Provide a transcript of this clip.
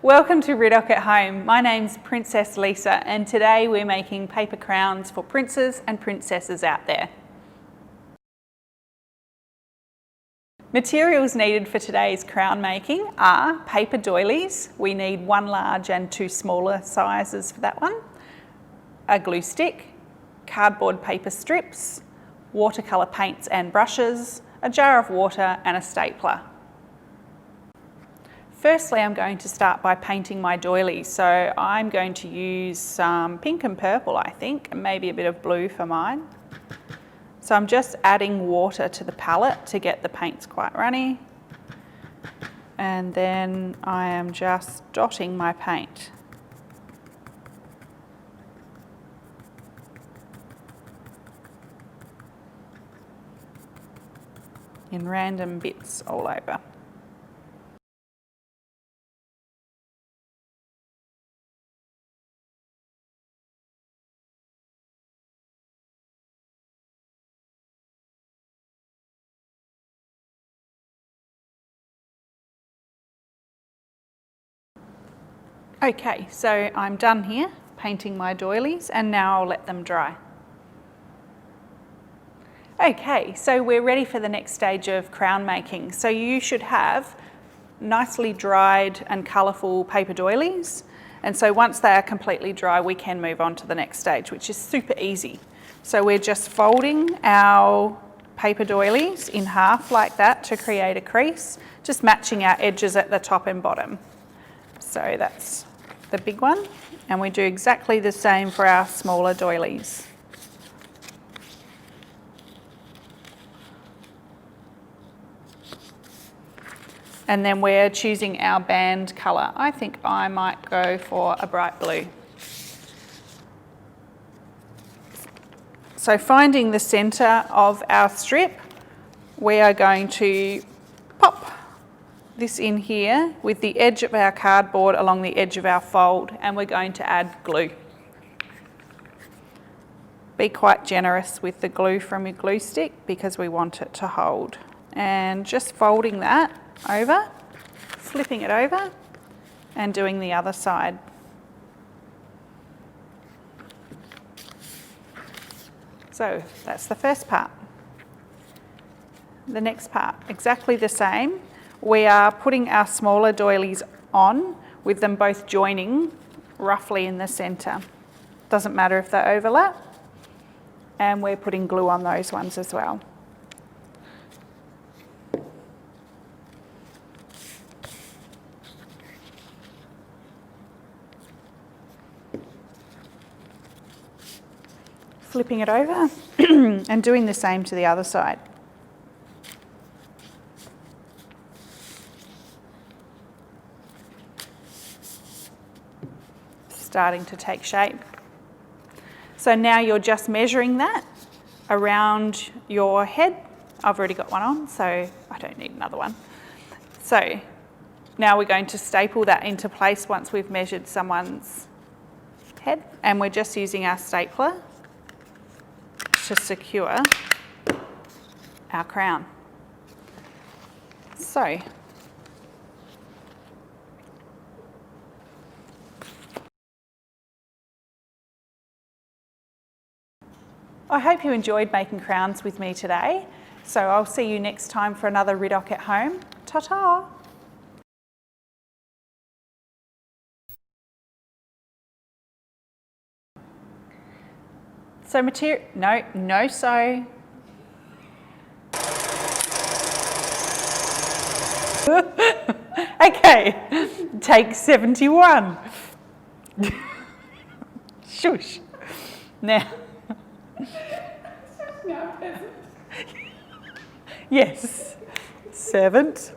Welcome to Riddock at Home. My name's Princess Lisa and today we're making paper crowns for princes and princesses out there. Materials needed for today's crown making are paper doilies. We need 1 large and 2 smaller sizes for that one. A glue stick, cardboard paper strips, watercolour paints and brushes, a jar of water and a stapler. Firstly, I'm going to start by painting my doily. So I'm going to use some pink and purple, I think, and maybe a bit of blue for mine. So I'm just adding water to the palette to get the paints quite runny. And then I am just dotting my paint. In random bits all over. Okay, so I'm done here painting my doilies and now I'll let them dry. Okay, so we're ready for the next stage of crown making. So you should have nicely dried and colourful paper doilies. And so once they are completely dry, we can move on to the next stage, which is super easy. So we're just folding our paper doilies in half like that to create a crease, just matching our edges at the top and bottom. So that's the big one, and we do exactly the same for our smaller doilies. And then we're choosing our band colour. I think I might go for a bright blue. So finding the centre of our strip, we are going to pop this in here with the edge of our cardboard along the edge of our fold, and we're going to add glue. Be quite generous with the glue from your glue stick because we want it to hold. And just folding that over, flipping it over and doing the other side. So that's the first part. The next part, exactly the same. We are putting our smaller doilies on with them both joining roughly in the centre. Doesn't matter if they overlap. And we're putting glue on those ones as well. Flipping it over and doing the same to the other side. Starting to take shape. So now you're just measuring that around your head. I've already got one on, so I don't need another one. So now we're going to staple that into place once we've measured someone's head, and we're just using our stapler to secure our crown. So I hope you enjoyed making crowns with me today. So I'll see you next time for another Riddock at Home. Ta-ta! So no sew. Okay, take 71. Shush. Now. Yes, servant.